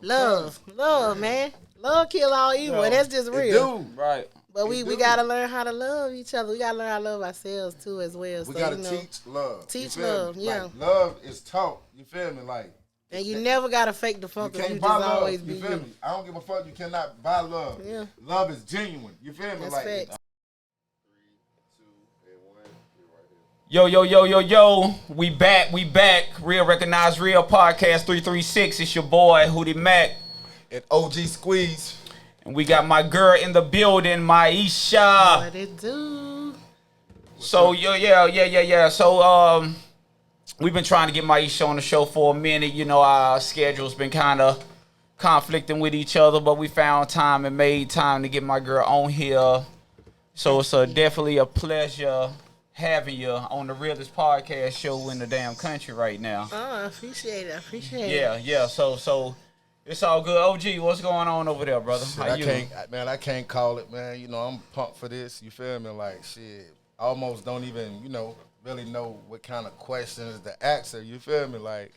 Love, man. Love kill all evil, and that's just real. Right. But we gotta learn how to love each other. We gotta learn how to love ourselves too as well. We gotta teach love. Teach love, yeah. Like, love is taught. You feel me? Like, and you never gotta fake the funk. You can't you buy just love. always You be feel me? I don't give a fuck. You cannot buy love. Yeah. Love is genuine. You feel me? That's like. facts. Yo. We back. Real Recognize Real Podcast 336. It's your boy, Hootie Mack. And OG Squeeze. And we got my girl in the building, MYISHA. What it do? So, yeah. So, we've been trying to get MYISHA on the show for a minute. You know, our schedule's been kind of conflicting with each other, but we found time and made time to get my girl on here. So, it's definitely a pleasure having you on the realest podcast show in the damn country right now. Oh, I appreciate it. Yeah. So it's all good. OG, what's going on over there, brother? Shit, I can't call it, man. You know, I'm pumped for this. You feel me? Like, shit, I almost don't even, really know what kind of questions to ask her. You feel me? Like,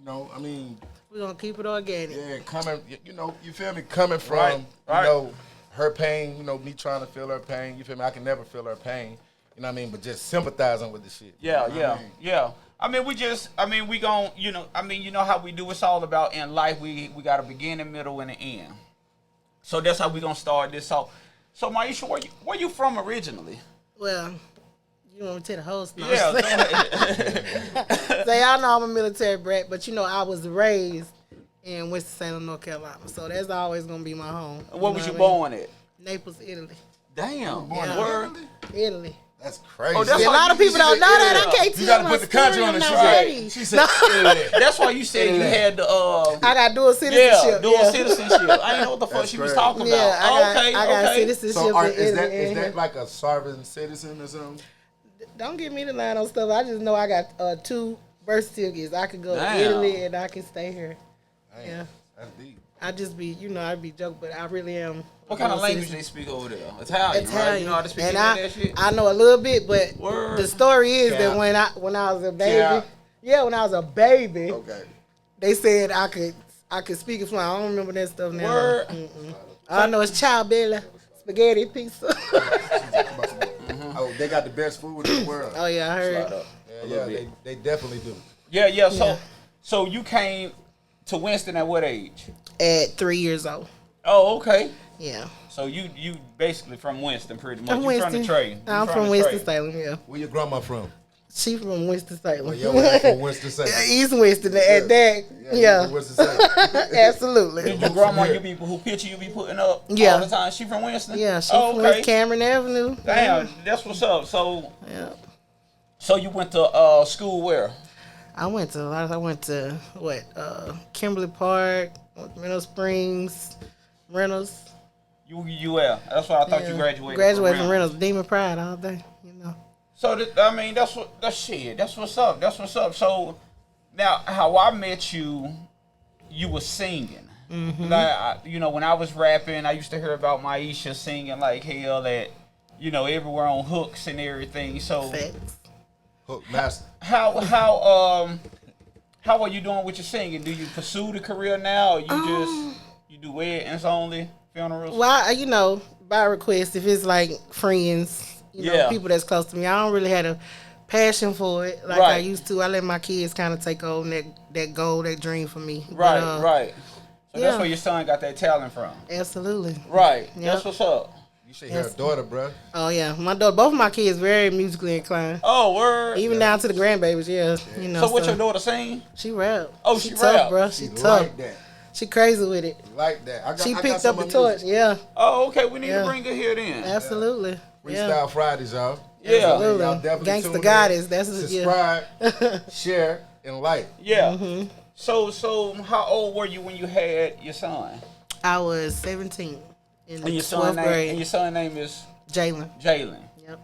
I mean. We're going to keep it organic. Yeah, you feel me? Coming from, her pain, me trying to feel her pain. You feel me? I can never feel her pain. You know what I mean? But just sympathizing with the shit. Yeah. I mean, we gon', you know how we do. It's all about in life. We got a beginning, middle, and an end. So that's how we gonna start this off. So MYISHA, where you from originally? Well, you want me to tell the whole story? Yeah, go ahead. So y'all know I'm a military brat, but I was raised in Winston-Salem, North Carolina. So that's always gonna be my home. Where was you born at? Naples, Italy. Damn. Italy. That's crazy. Oh, a lot of people don't know that. I can't tell you gotta my put the country on the story. She said, that's why you said you had the. I got dual citizenship. Yeah, dual citizenship. I didn't know what the fuck she was talking about. I got citizenship. So is that like a sovereign citizen or something? Don't get me to line on stuff. I just know I got 2 birth certificates. I could go to Damn. Italy and I can stay here. Damn, Yeah. That's deep. I just be, I be joking, but I really am. What kind of language they speak over there? Italian, right? You know how to speak and that shit? I know a little bit, but the story is that when I was a baby, when I was a baby, they said I could speak it fluent. I don't remember that stuff now. Word. All I know is ciao bella, spaghetti pizza. Oh, they got the best food in the world. Oh yeah, I heard. Yeah, they definitely do. Yeah. So you came to Winston at what age? At 3 years old. Oh, okay. Yeah. So you basically from Winston, pretty much. I'm You Winston. from the trade. I'm from Winston-Salem, yeah. Where your grandma from? She from Winston-Salem. Well, your ass from Winston-Salem. East Winston at that. Yeah. Absolutely. Did your grandma, who picture you be putting up all the time? She from Winston? Yeah, she from West Cameron Avenue. Damn, that's what's up. So you went to school where? I went to Kimberly Park, Reynolds Springs, Reynolds. UL. That's why I thought you graduated. Graduated from Reynolds, Demon Pride all day. So that's what's up. That's what's up. So now, how I met you, you were singing. Mm-hmm. Like, when I was rapping, I used to hear about MYISHA singing like hell at, everywhere on hooks and everything. So Hook master. How are you doing with your singing? Do you pursue the career now, or you do weddings only, funerals? Well, by request, if it's like friends, people that's close to me, I don't really have a passion for it like I used to. I let my kids kind of take on that goal, that dream for me. Right. So that's where your son got that talent from. Absolutely. Right. Yep. That's what's up. You should hear a daughter, bro. Oh yeah, my daughter. Both of my kids very musically inclined. Oh word. Even down to the grandbabies, So what your daughter sing? She rap. Oh, she rap, tough, bro. She tough. Like that. She crazy with it. Like that. She picked up the torch. Yeah. Oh, okay. We need to bring her here then. Absolutely. Freestyle Fridays, y'all. Yeah. Absolutely. Y'all definitely Gangsta Goddess. That's subscribe, share, and like. Yeah. Mm-hmm. So how old were you when you had your son? I was 17 in the 12th grade. And your son's name is Jalen. Yep.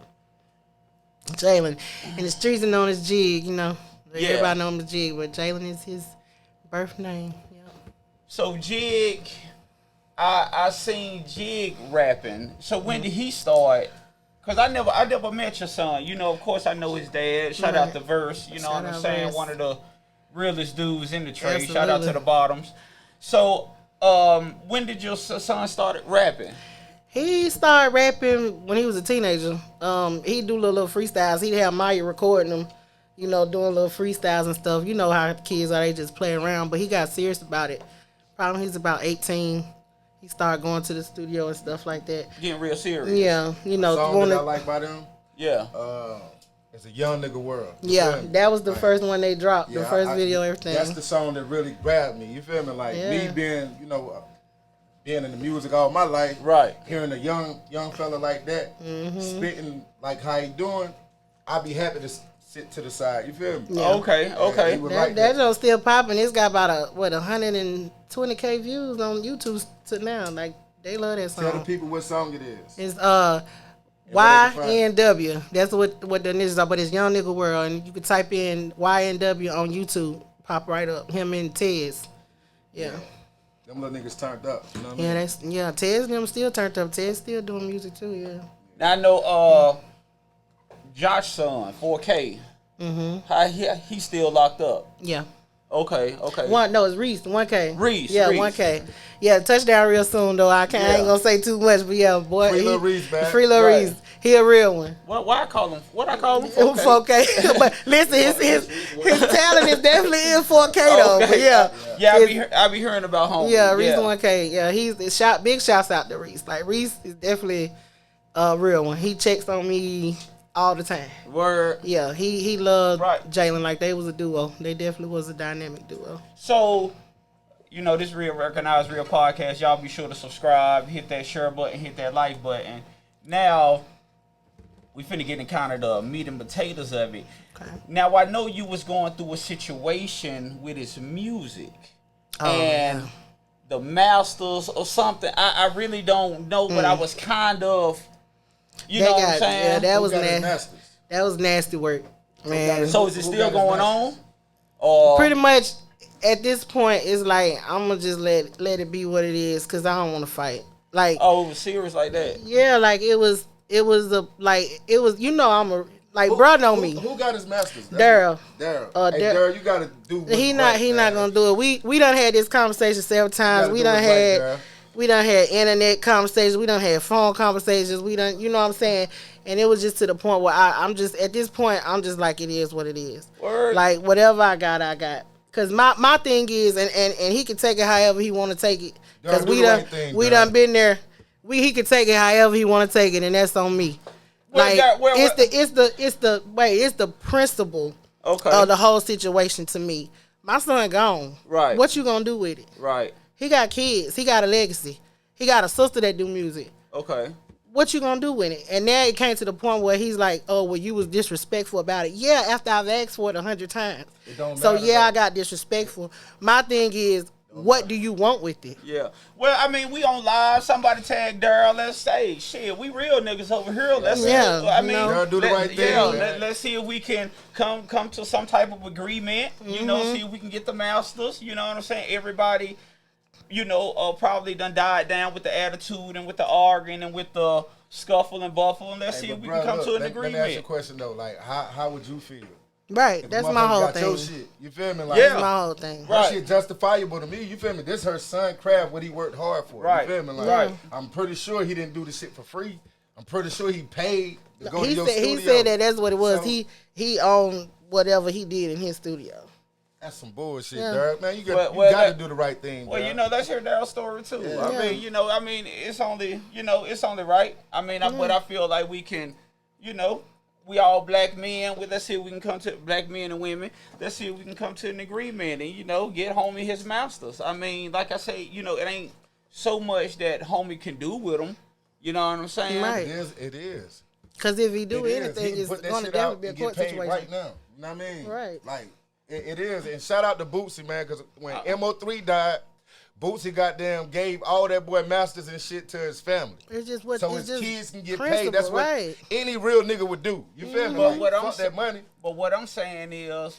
Jalen. And the streets are known as Jig, Everybody know him as Jig, but Jalen is his birth name. Yep. So Jig, I seen Jig rapping. So when did he start? Cause I never met your son. Of course I know his dad. Shout out to Verse. You know what I'm saying? One of the realest dudes in the trade. Absolutely. Shout out to the Bottoms. So, when did your son start rapping? He started rapping when he was a teenager. He'd do little freestyles. He'd have Maya recording them, you know, doing little freestyles and stuff. You know how kids are, they just play around. But he got serious about it. Probably he's about 18. He started going to the studio and stuff like that. Getting real serious. Yeah, you know. The song that I like by them? Yeah. It's a Young Nigga World. Yeah, that was the first one they dropped, the first video, everything. That's the song that really grabbed me. You feel me? Like me being, you know, being in the music all my life, right? Hearing a young fella like that spitting like how he doing, I'd be happy to sit to the side. You feel me? Yeah. Okay. That joint still popping. It's got about 120K views on YouTube to now. Like they love that song. Tell the people what song it is. It's YNW. That's what the niggas are, but it's Young Nigga World, and you can type in YNW on YouTube, pop right up. Him and Tez. Yeah. Them little niggas turned up. You know what I mean? Tez them still turned up. Tez still doing music too, yeah. Now I know Josh's son, 4K. How he still locked up. Yeah. Okay. It's Reese, 1K. Reese. 1K. Yeah, touchdown real soon though. I ain't gonna say too much, but yeah, boy. Free Lil Reese, man. Free Lil Reese. He a real one. What I call him? 4K. But listen, his talent is definitely in 4K though. But yeah, I be hearing about home. Yeah, Reese 1K. Yeah, he's big shouts out to Reese. Like Reese is definitely a real one. He checks on me all the time. Word. Yeah, he loved Jalen like they was a duo. They definitely was a dynamic duo. So, you know, this Real Recognized Real podcast. Y'all be sure to subscribe, hit that share button, hit that like button. Now, we finna get in kind of the meat and potatoes of it. Okay. Now, I know you was going through a situation with his music. And the masters or something. I really don't know, but I was kind of... You know what I'm saying? Yeah, that was nasty. That was nasty work, man. So is it still going on? Or pretty much at this point, it's like I'm gonna just let it be what it is, cause I don't want to fight. Like, oh, it was serious like that. Yeah, like it was. You know, I'm a bro know me. Who got his masters? Daryl. Daryl, you gotta do. He not gonna do it. We done had this conversation several times. We done had internet conversations. We done had phone conversations. We done, you know what I'm saying? And it was just to the point where I'm just, at this point, I'm just like, it is what it is. Word. Like, whatever I got. Because my thing is, and he can take it however he want to take it. Because we done been there. He can take it however he want to take it, and that's on me. It's the principle of the whole situation to me. My son gone. Right. What you gonna do with it? Right. He got kids. He got a legacy. He got a sister that do music. Okay. What you gonna do with it? And now it came to the point where he's like, oh, well, you was disrespectful about it. Yeah, after I've asked for it 100 times. It don't so, matter, I got disrespectful. My thing is, what do you want with it? Yeah. Well, I mean, we on live. Somebody tag Daryl. Let's say, shit, we real niggas over here. Let's do the right thing. Yeah, let's see if we can come to some type of agreement. You know, see if we can get the masters. You know what I'm saying? Everybody, you know, probably done died down with the attitude and with the arguing and with the scuffle and buffle. And let's see if we can come to an agreement. Let me ask you a question though. Like, how would you feel? Right, that's my whole thing. Your shit, you feel me? Like, that's my whole thing. That shit justifiable to me. You feel me? This her son craft what he worked hard for. Right. You feel me? Like, I'm pretty sure he didn't do the shit for free. I'm pretty sure he paid to go to your studio. He said that's what it was. So, he owned whatever he did in his studio. That's some bullshit, Derek. Man, you got to do the right thing. Well, you know, let's hear Daryl's story too. Yeah. I mean, it's only right. I mean, but I feel like we can, you know. We all black men. Let's see if we can come to black men and women. Let's see if we can come to an agreement and, you know, get homie his masters. I mean, like I say, you know, it ain't so much that homie can do with them. You know what I'm saying? Right. It is. Because if he do anything, it's going to definitely be a court situation. Right now. You know what I mean? Right. Like, it is. And shout out to Bootsy, man, because when MO3 died, Bootsy goddamn gave all that boy masters and shit to his family. It's just what so his kids can get paid. That's what any real nigga would do. You feel me? But fuck that money. But what I'm saying is,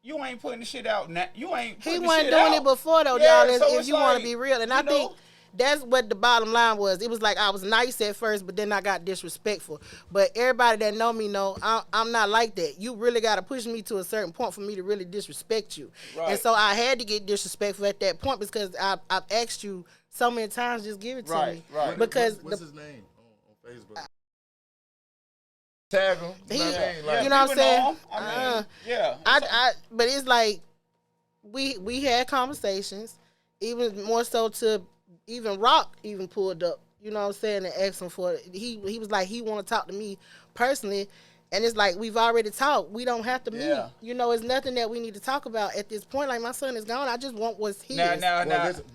you ain't putting the shit out now. You ain't. He wasn't doing it before though, y'all. If you want to be real, and I think that's what the bottom line was. It was like I was nice at first, but then I got disrespectful. But everybody that know me know I'm not like that. You really got to push me to a certain point for me to really disrespect you. Right. And so I had to get disrespectful at that point because I've asked you so many times, just give it to me. Right. Because what's his name on Facebook? Tag him. You know what I'm saying? But it's like we had conversations, even more so to even Rock even pulled up. You know what I'm saying? And asked him for it. He was like he want to talk to me personally, and it's like we've already talked. We don't have to meet. You know, it's nothing that we need to talk about at this point. Like my son is gone. I just want what's his. Now.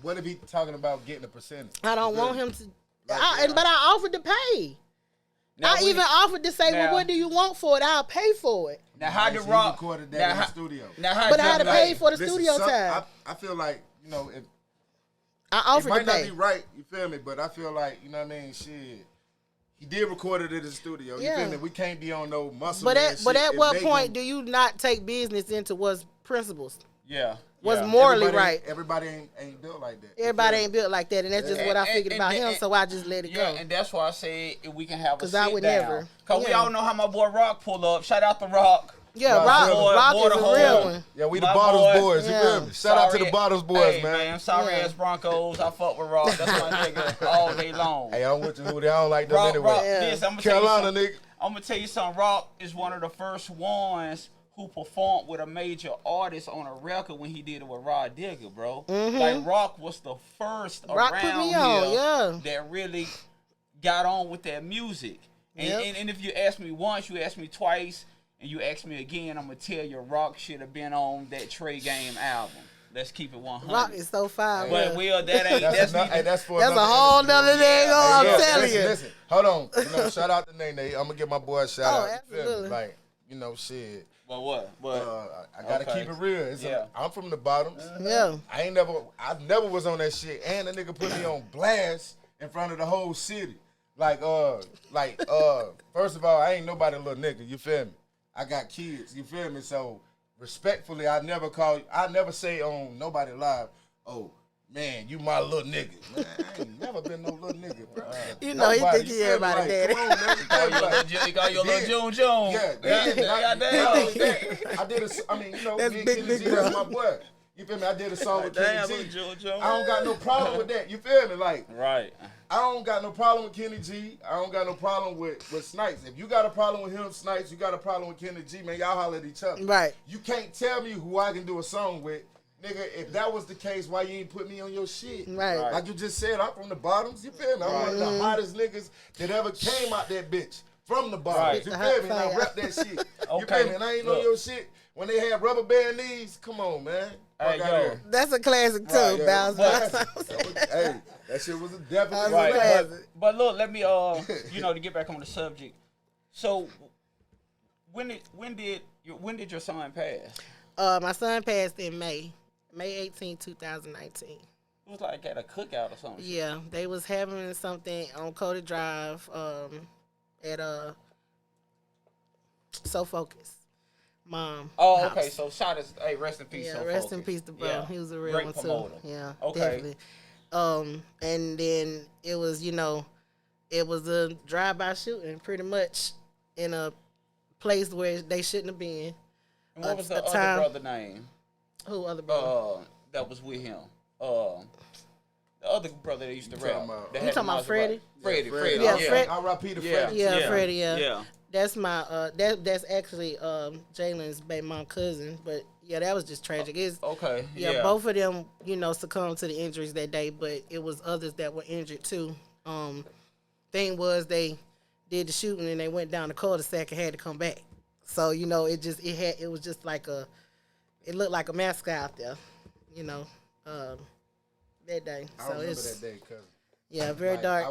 What if he talking about getting a percentage? I don't want him to. But I offered to pay. Now I even offered to say, well, what do you want for it? I'll pay for it. Now, how did Rock recorded that in the studio? But I had to pay for the studio time. I feel like, you know, if I offered it might to pay. not be right, you feel me? But I feel like, you know what I mean? Shit, he did record it in the studio. You feel me? We can't be on no muscle. But at what point do you not take business into what's principles? Yeah. What's morally right. Everybody ain't built like that. Everybody ain't built like that, and that's just what I figured about him, so I just let it go. And that's why I say if we can have a sit I would down. never. Because we all know how my boy Rock pull up. Shout out to Rock. Yeah, Rock is a real one. Yeah, we the Bottles boys. You feel me? Shout out to the Bottles boys, man. Sorry ass Broncos. I fuck with Rock. That's my nigga all day long. Hey, I'm with you, Hootie. I don't like them anyway. Carolina, nigga. I'm going to tell you something. Rock is one of the first ones who performed with a major artist on a record when he did it with Rod Digger, bro. Mm-hmm. Like, Rock was the first Rock around here that really got on with that music. And if you ask me once, you ask me twice, and you ask me again, I'm going to tell you Rock should have been on that Trey Game album. Let's keep it 100. Rock is so fine. But that ain't that's a whole nother thing. I'm telling you. Listen, hold on. You know, shout out to Nene. I'm gonna give my boy a shout out. Absolutely. Like, you know, shit. But what? I gotta keep it real. I'm from the bottoms. Yeah. I never was on that shit. And the nigga put me on blast in front of the whole city. First of all, I ain't nobody little nigga. You feel me? I got kids. You feel me? So respectfully, I never say on nobody live, oh, man, you my little nigga. Man, I ain't never been no little nigga, bro. You know, he think he everybody daddy. Come on, man. He call you little June. I did that's me and big, Kenny big G, bro. that's my boy. You feel me? I did a song with Kenny G. I don't got no problem with that. You feel me? Like, right. I don't got no problem with Kenny G. I don't got no problem with Snipes. If you got a problem with him, Snipes, you got a problem with Kenny G, man, y'all holler at each other. Right. You can't tell me who I can do a song with. Nigga, if that was the case, why you ain't put me on your shit? Right. Like you just said, I'm from the bottoms. You feel me? I'm one of the hottest niggas that ever came out that bitch. From the bottoms. You feel me? And I rap that shit. You feel me? And I ain't on your shit. When they had rubber band knees, come on, man. That's a classic too, Bounce. Hey, that shit was definitely a classic. But look, let me to get back on the subject. So when did your son pass? My son passed in May 18, 2019. It was like at a cookout or something. Yeah, they was having something on Cody Drive at So Focus. Mom. Oh, house. okay. So hey, rest in peace. Yeah, rest in peace to bro. Yeah. He was a real Great one promoter. too. Yeah, okay. Definitely. And then it was, it was a drive-by shooting pretty much in a place where they shouldn't have been. And what was the other brother name? Who other brother? That was with him. The other brother that used to rap. You talking about Freddie? Freddie. Yeah, Freddie. R.I.P. to Freddie. Yeah, Freddie. Yeah. That's my that's actually Jalen's baby mom cousin, but yeah, that was just tragic. Okay. Yeah, both of them, succumbed to the injuries that day, but it was others that were injured too. Thing was they did the shooting and they went down the cul-de-sac and had to come back. So it was just like it looked like a massacre out there, that day. I remember that day, cause very dark.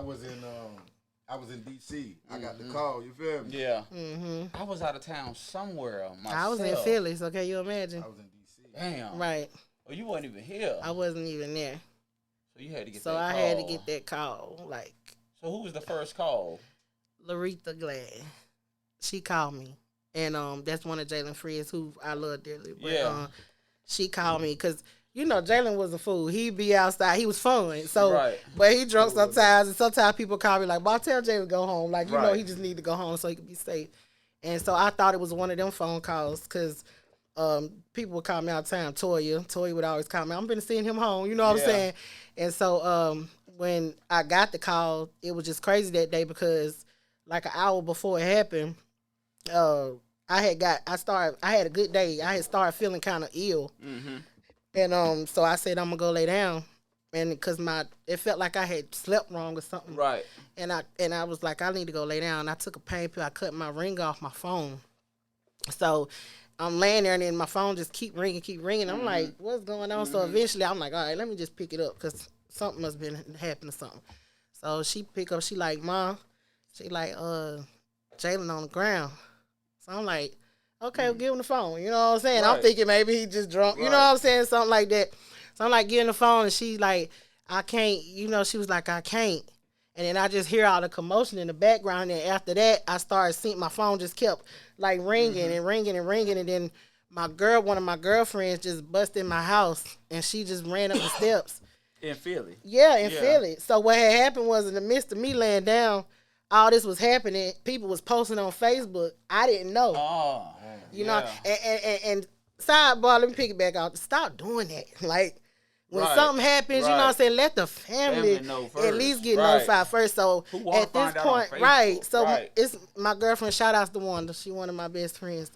I was in D.C. I got the call. You feel me? Yeah. Mm-hmm. I was out of town somewhere myself. I was in Philly, so can you imagine? I was in D.C. Damn. Right. Oh, you weren't even here. I wasn't even there. So you had to get that call. So I had to get that call. So who was the first call? Laretha Glad. She called me. And that's one of Jalen friends who I love dearly. But, she called me because you know, Jalen was a fool. He'd be outside. He was fun. So, but he drunk sometimes, and sometimes people call me like, "Boy, tell Jalen to go home." Like, you know, he just need to go home so he can be safe. And so I thought it was one of them phone calls because people would call me all the time. Toya would always call me. I'm been seeing him home. You know what I'm saying? And so when I got the call, it was just crazy that day because like an hour before it happened, I had a good day. I had started feeling kind of ill. Mm-hmm. And so I said, I'm going to go lay down. And because it felt like I had slept wrong or something. Right. And I was like, I need to go lay down. I took a pain pill. I cut my ring off my phone. So I'm laying there and then my phone just keep ringing. Mm-hmm. I'm like, what's going on? Mm-hmm. So eventually I'm like, all right, let me just pick it up because something must have been happening or something. So she pick up, she like, Mom, she like, Jalen on the ground. So I'm like, okay, well, give him the phone. You know what I'm saying? Right. I'm thinking maybe he just drunk. Right. You know what I'm saying? Something like that. So I'm like, give him the phone. And she's like, I can't. You know, she was like, I can't. And then I just hear all the commotion in the background. And after that, I started seeing my phone just kept like ringing and ringing and ringing. And then one of my girlfriends just busted in my house. And she just ran up the steps. In Philly? Yeah, in Philly. So what had happened was in the midst of me laying down, all this was happening. People was posting on Facebook. I didn't know. Oh, you know. And sidebar, let me pick it back out. Stop doing that. Like when something happens, you know what I'm saying. Let the family at least get notified first. So at this point, So it's my girlfriend. Shout out to Wanda. She one of my best friends.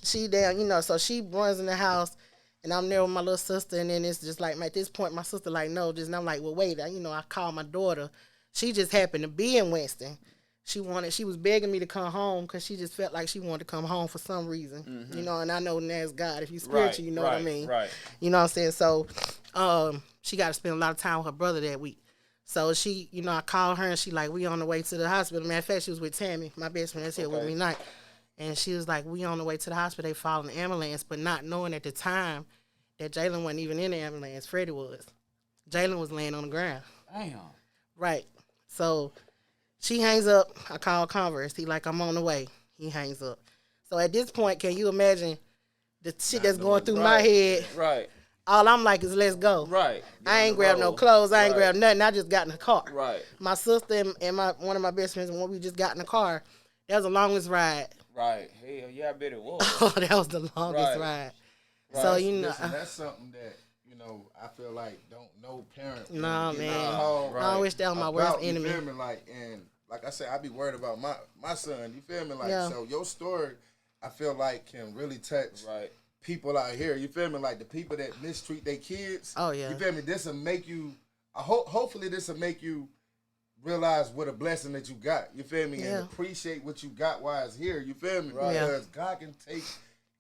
She down, you know. So she runs in the house, and I'm there with my little sister. And then it's just like at this point, my sister like no, just and I'm like, well, wait. You know, I called my daughter. She just happened to be in Winston. She was begging me to come home because she just felt like she wanted to come home for some reason. Mm-hmm. You know, and I know that's God. If you spiritual, you know what I mean. Right. You know what I'm saying? So she got to spend a lot of time with her brother that week. So she, you know, I called her and she like, we on the way to the hospital. Matter of fact, she was with Tammy, my best friend that's here with me tonight. And she was like, we on the way to the hospital. They followed the ambulance, but not knowing at the time that Jalen wasn't even in the ambulance. Freddie was. Jalen was laying on the ground. Damn. Right. So she hangs up. I call Converse. He like, I'm on the way. He hangs up. So at this point, can you imagine the shit that's going through my head? Right. All I'm like is, let's go. Right. I ain't grabbed no clothes. I ain't grabbed nothing. I just got in the car. Right. My sister and one of my best friends, when we just got in the car, that was the longest ride. Right. Hell yeah, I bet it was. Oh, that was the longest ride. Right. So, you know. Listen, that's something that, you know, I feel like no parent. Nah, man. I wish that was my worst enemy. You feel me? Like I said, I be worried about my son. You feel me? Like, so your story, I feel like can really touch people out here. You feel me? Like the people that mistreat their kids. Oh, yeah. You feel me? This will make you, hopefully this will make you realize what a blessing that you got. You feel me? And appreciate what you got while it's here. You feel me? Right. Because God can take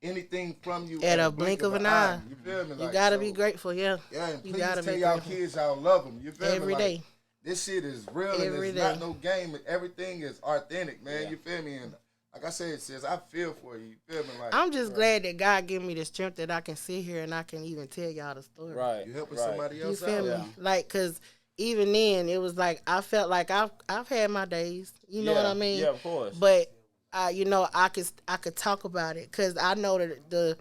anything from you at a blink of an eye. You feel me? You gotta be grateful, Yeah, and please tell y'all kids y'all love them. You feel me? Every day. This shit is real and it's not no game. Everything is authentic, man. You feel me? And like I said, sis, I feel for you. You feel me? Like I'm just glad that God gave me the strength that I can sit here and I can even tell y'all the story. Right. You helping somebody else out. You feel me? Yeah. Like, cause even then it was like I felt like I've had my days. You know what I mean? Yeah, of course. But you know, I could talk about it because I know that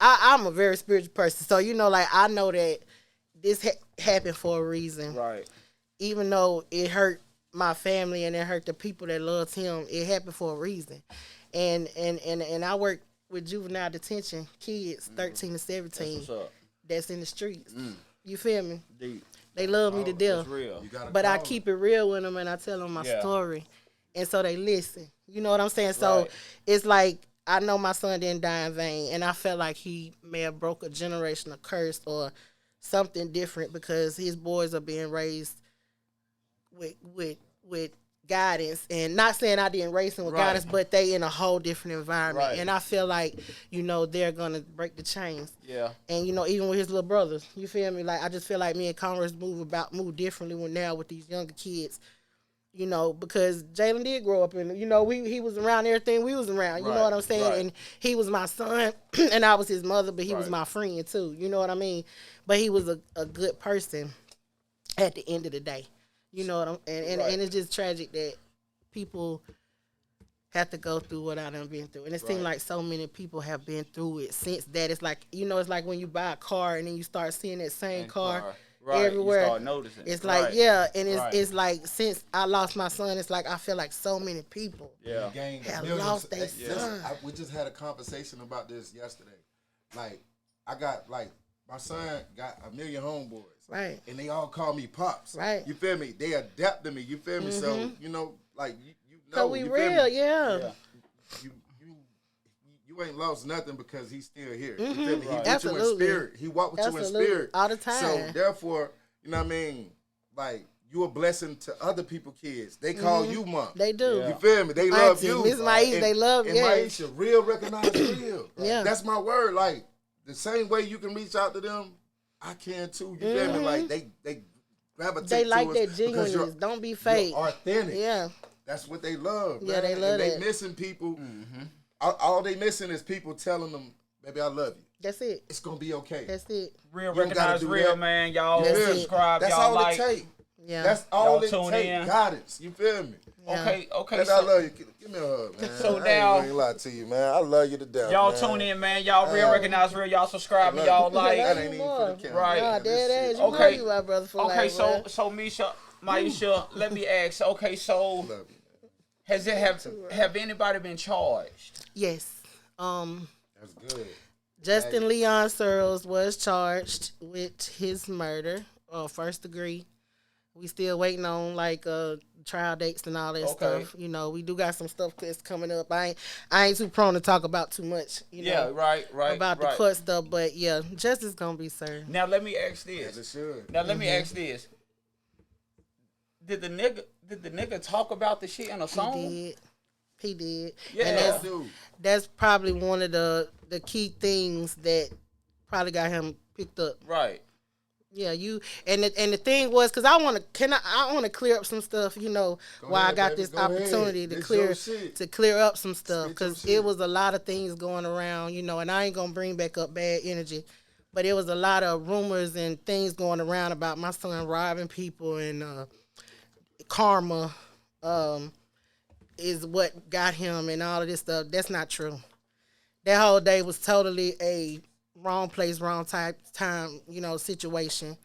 I'm a very spiritual person, so you know, like I know that this happened for a reason. Right. Even though it hurt my family and it hurt the people that loved him, it happened for a reason. And I work with juvenile detention kids, 13 to 17, that's in the streets. You feel me? Deep. They love me to death. That's real. But I keep it real with them and I tell them my story. And so they listen. You know what I'm saying? So it's like I know my son didn't die in vain. And I felt like he may have broke a generational curse or something different because his boys are being raised with guidance. And not saying I didn't raise them with guidance, but they in a whole different environment. And I feel like, you know, they're going to break the chains. Yeah. And, you know, even with his little brothers, you feel me? Like, I just feel like me and Congress move differently now with these younger kids. You know, because Jalen did grow up in, you know, he was around everything we was around. You know what I'm saying? And he was my son, and I was his mother, but he was my friend too. You know what I mean? But he was a good person at the end of the day. You know what I'm and it's just tragic that people have to go through what I done been through. And it seems like so many people have been through it since that. It's like, it's like when you buy a car and then you start seeing that same car everywhere. You start noticing. It's like, and it's like since I lost my son, it's like I feel like so many people have lost their son. We just had a conversation about this yesterday. Like, I got, like, my son got a million homeboys. Right. And they all call me Pops. Right. You feel me? They adapt to me. You feel me? So, like, you know. So we real, yeah. You ain't lost nothing because he's still here. You feel me? He with Absolutely. you in spirit. He walked with you in spirit. All the time. So, therefore, you know what I mean? Like, you a blessing to other people's kids. They call you mom. They do. You feel me? They love you. Miss MYISHA, they love you. And MYISHA, real recognize real. Yeah. That's my word. Like, the same way you can reach out to them, I can too. You feel me? Like, they gravitate They like to that us genuineness. Don't be fake. You're authentic. Yeah. That's what they love. Yeah, man. they love and that. they missing people. All they missing is people telling them, baby, I love you. That's it. It's going to be okay. That's it. Real recognize real, man. Y'all subscribe. That's y'all all like. it take. Yeah. That's all Y'all it tune take. in. Guidance. You feel me? Yeah. Okay. Baby, So, I love you. Give me a hug, man. So I now- ain't gonna lie to you, man. I love you to death, y'all man. tune in, man. Y'all real recognize real. Y'all subscribe and y'all like. That ain't even for the camera. Right. Nah, dead ass. You know Okay. you my brother for Okay, life, so man. MYISHA, let me ask. Okay, so Love you, man. have anybody been charged? Yes. That's good. Justin Leon Searles was charged with his murder, first degree. We still waiting on trial dates and all that stuff. We do got some stuff that's coming up. I ain't too prone to talk about too much. Right. About the court stuff, but yeah, justice gonna be served. Now let me ask As it this. should. Now let me ask this. Did the nigga talk about the shit in a song? He did. Yeah, and that's probably one of the key things that probably got him picked up. Right. Yeah, and the thing was, because I want to clear up some stuff, why I got this opportunity to clear up some stuff, because it was a lot of things going around, and I ain't gonna bring back up bad energy, but it was a lot of rumors and things going around about my son robbing people, and karma is what got him and all of this stuff. That's not true. That whole day was totally a wrong place, wrong time, situation.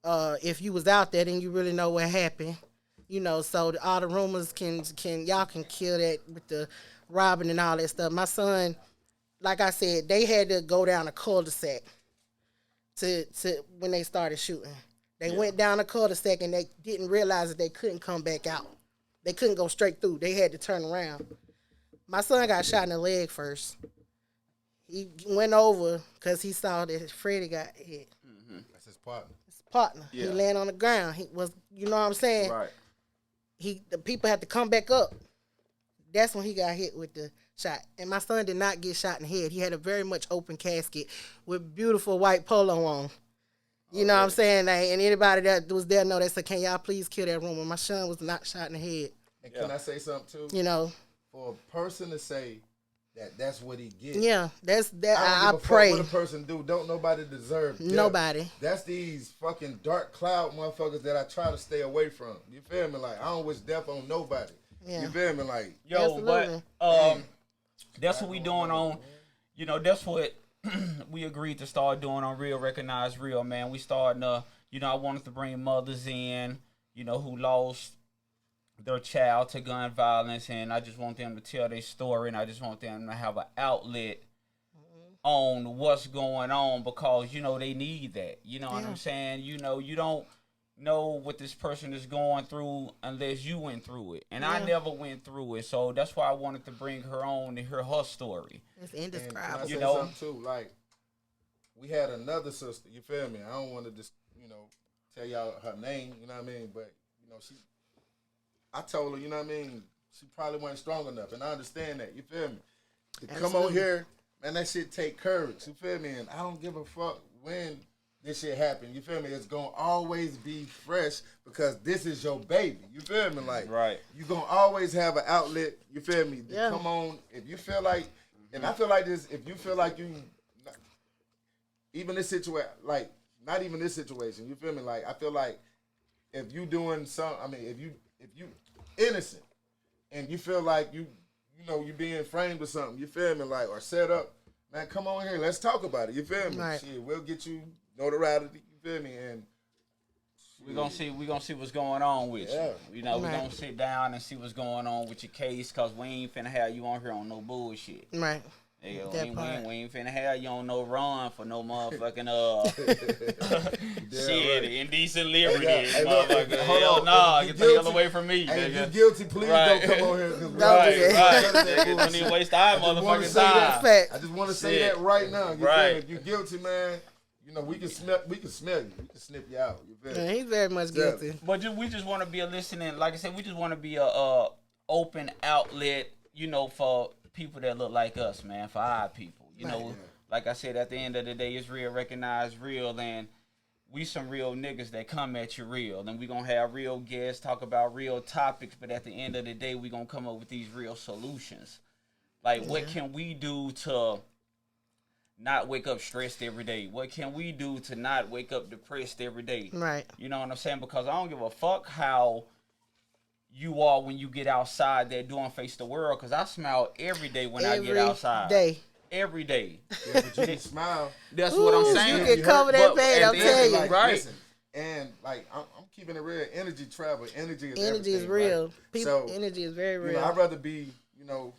If you was out there, then you really know what happened. So all the rumors can kill that with the robbing and all that stuff. My son, like I said, they had to go down a cul-de-sac to when they started shooting. They went down a cul-de-sac and they didn't realize that they couldn't come back out. They couldn't go straight through. They had to turn around. My son got shot in the leg first. He went over because he saw that Freddie got hit. Mm-hmm. That's his partner. His partner. Yeah. He landed on the ground. He was, you know what I'm saying? Right. The people had to come back up. That's when he got hit with the shot. And my son did not get shot in the head. He had a very much open casket with beautiful white polo on. You know what I'm saying? And anybody that was there know that said, can y'all please kill that rumor? My son was not shot in the head. And can I say something too? For a person to say that's what he gets. Yeah, that's that. I pray. What a person do, don't nobody deserve death. Nobody. That's these fucking dark cloud motherfuckers that I try to stay away from. You feel me? Like, I don't wish death on nobody. Yeah. You feel me? Like, Absolutely. But that's what we doing on. That's what we agreed to start doing on Real Recognize Real, man. We starting to, I wanted to bring mothers in, who lost their child to gun violence, and I just want them to tell their story, and I just want them to have an outlet on what's going on, because they need that. You know what I'm saying? You don't know what this person is going through unless you went through it, and I never went through it, so that's why I wanted to bring her on and hear her story. It's indescribable. And can I say something too? Like, we had another sister. You feel me? I don't want to just tell y'all her name. You know what I mean? But I told her, you know what I mean, she probably wasn't strong enough, and I understand that. You feel me? To come on here, man, that shit take courage. You feel me? And I don't give a fuck when this shit happen. You feel me? It's gonna always be fresh because this is your baby. You feel me? Like, right. You gonna always have an outlet. You feel me? To come on, if you feel like, and I feel like this, if you feel like you, even this situation, like, not even this situation. You feel me? Like, I feel like if you doing some, I mean, if you innocent and you feel like you you know, you being framed or something, you feel me, like, or set up, man, come on here, let's talk about it, you feel me? Right. Shit, we'll get you notoriety, you feel me, and we gonna see what's going on with you. You know, we Right. gonna sit down and see what's going on with your case, cause we ain't finna have you on here on no bullshit. Right. Yeah, we ain't finna have you on no run for no motherfucking shit, right. indecent liberty, Hey, motherfucker. hold Hell on. nah, If get you the hell guilty- away from me, hey, if nigga. you guilty, please Right. don't come on here. Don't Right, do that. right. Nigga, don't even waste our I just wanna motherfucking say that time. Fact. I just want to say Shit. that right now. You Right. feel me? If you guilty, man, you know, we can smell you. We can snip you out. You feel Yeah, me? he's very much guilty. But we just want to be a listening, like I said, we just want to be a open outlet, you know, for people that look like us, man, for our people. You know, like I said, at the end of the day, it's real, recognize real, and we some real niggas that come at you real. And we going to have real guests, talk about real topics, but at the end of the day, we going to come up with these real solutions. Like, what can we do to not wake up stressed every day? What can we do to not wake up depressed every day? Right. You know what I'm saying? Because I don't give a fuck how you are when you get outside there doing face the world, because I smile every day when I get outside. Every day. Yeah, but you can smile. That's what I'm saying. You can cover that But pain, at I'm the telling end, you. Like, right. listen, and like I'm keeping it real. Energy travel. Energy is Energy is everything, real. right? People, So, energy is very you real. know, I'd rather be, you know,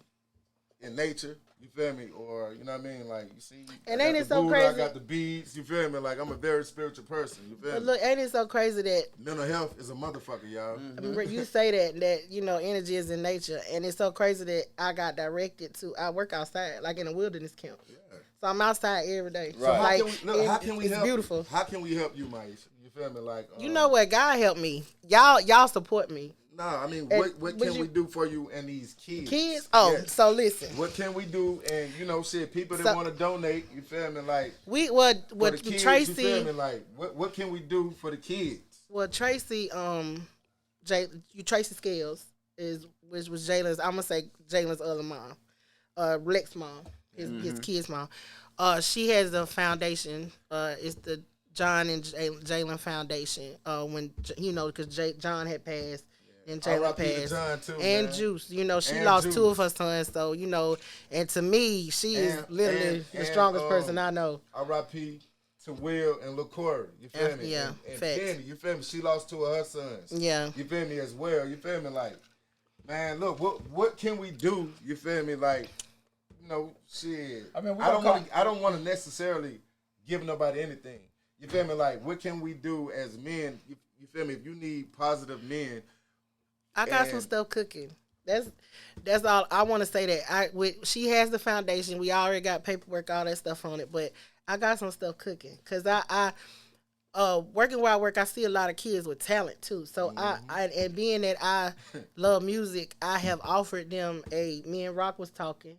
in nature. You feel me? Or, you know what I mean? Like, you see, And I ain't got it the so Buddha, crazy? I got the beads. You feel me? Like, I'm a very spiritual person. You feel But me? look, ain't it so crazy that Mental health is a motherfucker, y'all. you say that you know energy is in nature, and it's so crazy that I got directed to. I work outside, like in a wilderness camp. Yeah. So I'm outside every day. So how Like, can we, look, how can we it's help beautiful. You? How can we help you, MYISHA? You feel me? Like, You know what? God help me. Y'all support me. Nah, I mean, And- what but can we do for you and these kids? Kids? Oh, Yes. so listen. What can we do? And, you know, shit, people that So- want to donate, you feel me? Like, We for the what kids, Tracy. you feel me? Like, what can we do for the kids? Well, Tracy, Tracy Scales which was Jalen's. I'm gonna say Jalen's other mom, Lex mom, his kid's mom. She has a foundation. It's the John and Jalen Foundation. When you know, because John had passed and Jalen R.I.P. to passed, John, too, and man. Juice. You know, she And lost Juice. 2 of her sons. So you know, and to me, she is And- literally the and, strongest person I know. R.I.P. to Will and LaCour. You feel me? Yeah, And facts. Penny, you feel me? She lost 2 of her sons. Yeah. You feel me as well? You feel me? Like, man, look, what can we do? You feel me? Like, you know, shit. I mean, I don't want to necessarily give nobody anything. You feel me? Like, what can we do as men? You feel me? If you need positive men, I got some And- stuff cooking. That's all I want to say. That she has the foundation. We already got paperwork, all that stuff on it. But I got some stuff cooking because I working where I work, I see a lot of kids with talent too. So and being that I love music, I have offered them me and Rock was talking,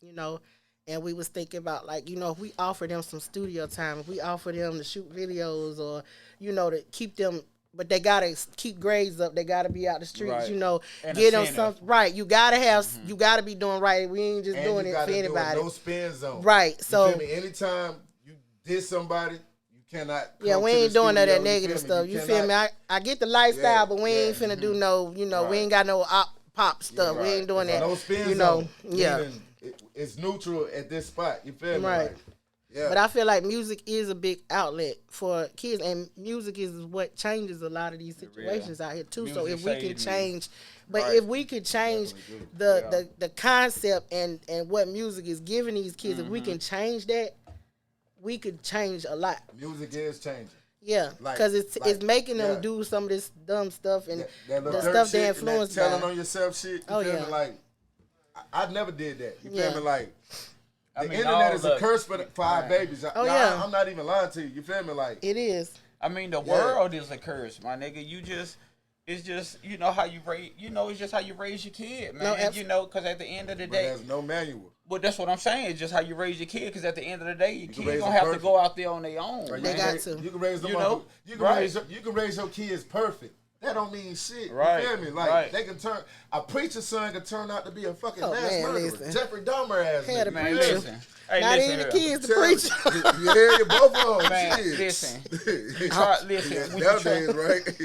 you know, and we was thinking about, like, you know, if we offer them some studio time, if we offer them to shoot videos, or, you know, to keep them, but they gotta keep grades up, they gotta be out the streets, Right. you know, And get them incentive. some, right, you gotta have, you gotta be doing right, we ain't just and doing you it got for to do it anybody. no spin zone. Right, You so, feel me? Anytime you diss somebody, you cannot. yeah, come we to the ain't doing none of that studio, negative stuff, you feel me? cannot- I get the lifestyle, Yeah, but we ain't finna do no, you know, we Right. ain't got no pop stuff, we Right. ain't doing that, No spin you know, zone. yeah. Meaning it's neutral at this spot. You feel me? Right. Like, yeah. But I feel like music is a big outlet for kids, and music is what changes a lot of these situations out here too. So Music if we can saved me. change, but Right. if we could change the concept and what music is giving these kids, if we can change that, we could change a lot. Music is changing. Yeah, Like- because it's making them yeah. do some of this dumb stuff and That the little dirt stuff shit they and influenced that telling by. on yourself shit. You Oh, feel yeah. me? Like, I never did that. You Yeah. feel me? Like, the I mean, internet all is a the- curse for our babies. Oh, yeah. I'm not even lying to you. You feel me? Like, It is. I mean, the Yeah. world is a curse, my nigga. It's just, you know how you raise, you know, it's just how you raise your kid, man. No, you know, because at the end of the but day, there's no manual. but that's what I'm saying. It's just how you raise your kid, because at the end of the day, your can kids raise gonna them have to perfect. go out there on their own, Right? They man. got raise, to. You can raise them You up. know? You can Right. raise. You can raise your kids perfect. that don't mean shit. Right. You feel me? Like they can turn a preacher's son can turn out to be a fucking mass murderer. Listen. Jeffrey Dahmer ass Had a nigga. Man, preacher. listen. Hey, Not listen even the here. kids, the preacher. Yeah, both of them. Man, shit. listen. You try, listen. When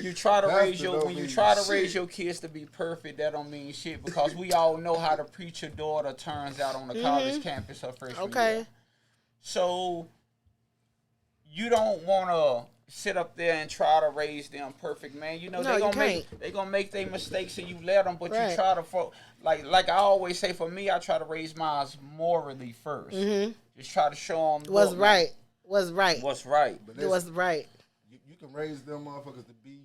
you try to raise your when you try to raise your kids to be perfect, that don't mean shit because we all know how the preacher daughter turns out on the college campus her freshman year. So you don't want to sit up there and try to raise them perfect, man. You know they gonna make their mistakes and you let them, but you try to like I always say. For me, I try to raise mine morally first. Just try to show them what's right. What's right. What's right. What's right. You can raise them motherfuckers to be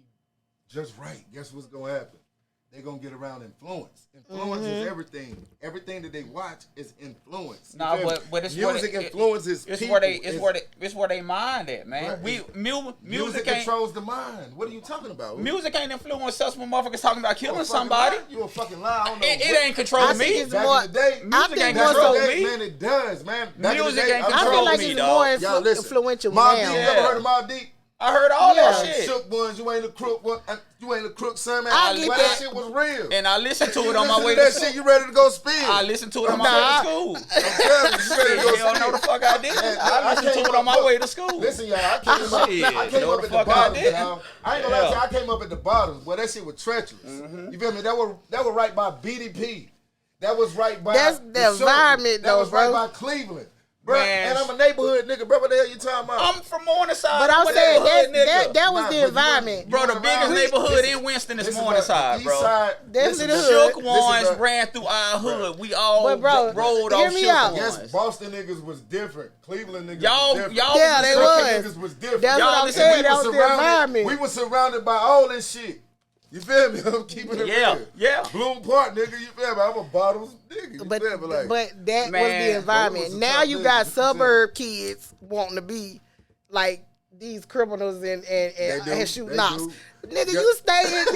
just right. Guess what's gonna happen? They're gonna get around influence. Influence is everything. Everything that they watch is influence. Nah, but it's music influences it's people. It's where they mind at, man. Right. Music controls the mind. What are you talking about? Music ain't influence us when motherfuckers talking about killing somebody. You a fucking lie. I don't know. It ain't controlling me. It's more, in the day, music ain't controlling me. Man, it does, man. Music ain't I feel controlling like me, it's dog. more influential Mobb now. Deep, you ever heard of Mobb Deep? I heard all that shit. Shook ones, you ain't a crook one. You ain't a crook, son, man. Ugly But that shit was real. And I listened to it on You my listen way to to that school. shit, you ready to go spin. I listened to it on my way to school. You ready to go Hell no, the spin. fuck I didn't. I listened to it on my way to school. Listen, y'all, I came up at the bottom, y'all. I ain't gonna lie to you, I came up at the bottom. Boy, that shit was treacherous. You feel me? That was right by BDP. That was right by That's the environment, That was bro. right by Cleveland. Bro, Man. and I'm a neighborhood nigga, bro. What the hell you talking about? I'm from Morningside. But I'm saying that was Nah, the but environment. Bro, the biggest neighborhood in Winston is Morningside, bro. Definitely the hood. Shook ones ran through our hood. We all But bro, rolled hear off me Shook out. ones. Yes, Boston niggas was different. Cleveland niggas Y'all- was different. y'all- Yeah, they Kentucky was. niggas was different. That's Y'all what I'm listen, saying. we That was was the environment. We were surrounded by all this shit. You feel me? I'm keeping it real. Yeah. Bloom Park, nigga. You feel me? I'm a Bottles nigga. You But feel me? Like, that was Man, the environment. it was a Now tough you thing. got suburb kids wanting to be like these criminals and do. shoot They knocks. do. Nigga, Yeah. you stay in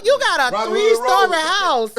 you got a Robin 3-story Hood Road. house.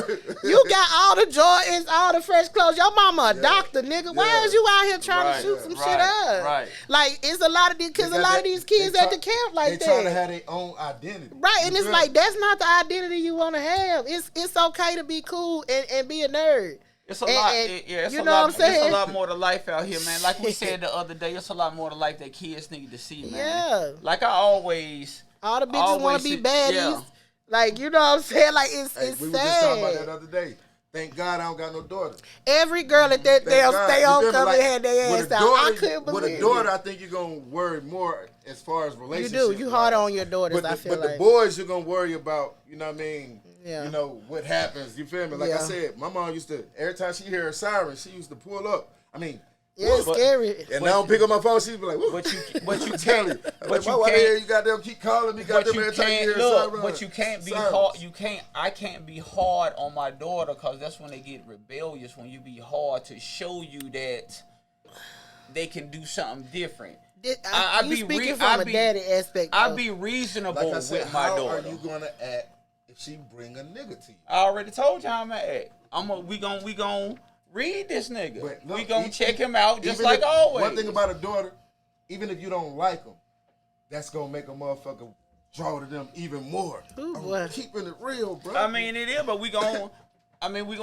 You got all the Jordans, all the fresh clothes. Your mama a doctor, nigga. Why Yeah. is you out here trying to shoot some shit up? Right. Like it's a lot of these kids, a lot of these kids at the camp like they trying to that. have their own identity. Right, and You it's feel like me? that's not the identity you want to have. It's okay to be cool and be a nerd. It's a lot. It's you a know lot. what I'm saying? It's a lot more to life out here, man. Like we said the other day, it's a lot more to life that kids need to see, man. Yeah. Like I always. All the bitches want to be see- baddies. yeah. Like, you know what I'm saying? Like, it's Hey, it's we were just talking about that sad. the other day. Thank God I don't got no daughter. Every girl at that damn God. stay You on feel me? come Like, and had their with ass a out. daughter- I couldn't believe With a daughter, it. I think you're going to worry more as far as You relationships. do. You hard on your daughters, But I the, feel but like. the boys, you're going to worry about, you know what I mean? Yeah. You know, what happens. You feel me? Like I Yeah. said, my mom used to, every time she hear a siren, she used to pull up. I mean, Yeah, it's scary. and I don't pick up my phone, she'd be like, whoa. But you tell can't. you. But you why can't. you goddamn keep calling me, But goddamn you every time you can't hear a look. siren. But you can't be Sirens. hard. I can't be hard on my daughter because that's when they get rebellious. When you be hard to show you that they can do something different. I You be speaking from a daddy aspect. I though. be reasonable Like I said, with my how daughter. are you going to act if she bring a nigga to you? I already told you how I'm at. We gon' read this nigga. But look, we gon' e- check him out just Even like if- always. One thing about a daughter, even if you don't like them, that's gonna make a motherfucker draw to them even more. Ooh, I'm boy. keeping it real, bro. I mean it is, but we gon'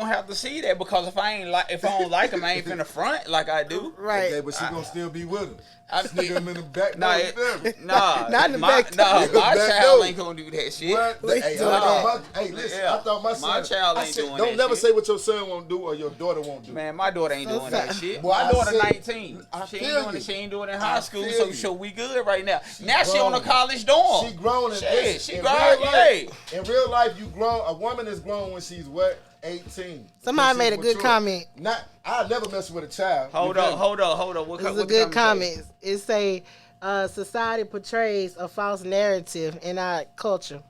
have to see that because if I don't like him, I ain't finna front like I do. Right. Okay, but she gonna still be with him. I- Nigga him in the back Nah, door, you feel me? Not in the my, back nah, door. my Back child door. ain't gonna do that shit. What? We Hey, doing listen, Yeah. I thought my son. My child I ain't said, doing don't that never shit. say what your son won't do or your daughter won't do. Man, my daughter ain't doing that sad. shit. Boy, My I daughter said- 19. I She feel ain't doing you. it. She ain't doing it in I high school, feel so you. we good right now. Now she on a grown. college dorm. She grown and Shit, she in grown. real life- Hey. In real life, you grown. A woman is grown when she's what? 18. Somebody Because made a she's good mature. comment. I never mess with a child. Hold You feel up, me? hold up. What, This is what a good the comment. It say, society portrays a false narrative in our culture.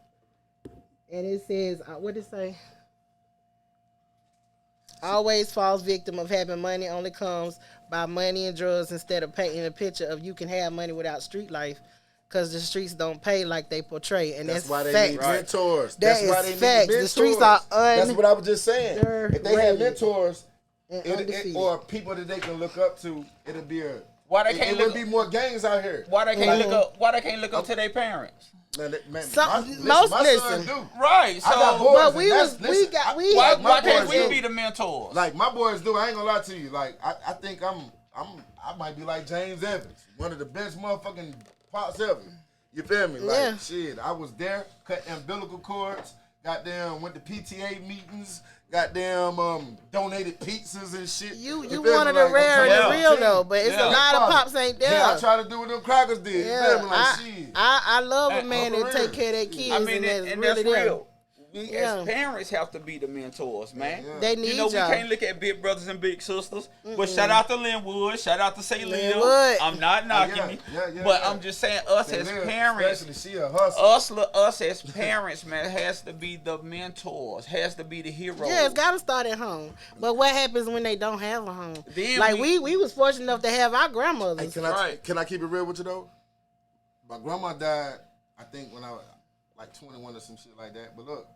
And it says, what did it say? Always falls victim of having money only comes by money and drugs instead of painting a picture of you can have money without street life because the streets don't pay like they portray. And that's why they fact. need mentors. That That's why is they need facts. mentors. The streets are That's what I was just saying. If they had underrated mentors and it, undefeated. or people that they can look up to, it'll be a. Why they It can't would look? be more gangs out here. Why they can't look up? Why they can't look up to their parents? my son do. Right. So, I got boys, but why can't we be the mentors? Like my boys do. I ain't gonna lie to you. Like I think I might be like James Evans, one of the best motherfucking pops ever. You feel me? Like shit, I was there, cut umbilical cords. Goddamn, went to PTA meetings. Goddamn, donated pizzas and shit. You one of the rare and the real though, but it's a lot of pops ain't there. Yeah, I try to do what them crackers did. Yeah. You feel me? Like shit. I love a man that take care of their kids. I mean, and that's real. We as parents have to be the mentors, man. Yeah. They need we can't look at big brothers and big sisters. But shout out to Linwood, shout out to Salem. I'm not knocking me, but I'm just saying us as parents, us as parents, man, has to be the mentors, has to be the heroes. Yeah, it's got to start at home. But what happens when they don't have a home? Then like we was fortunate enough to have our grandmothers. Hey, can I keep it real with you though? My grandma died, I think when I was like 21 or some shit like that. But look.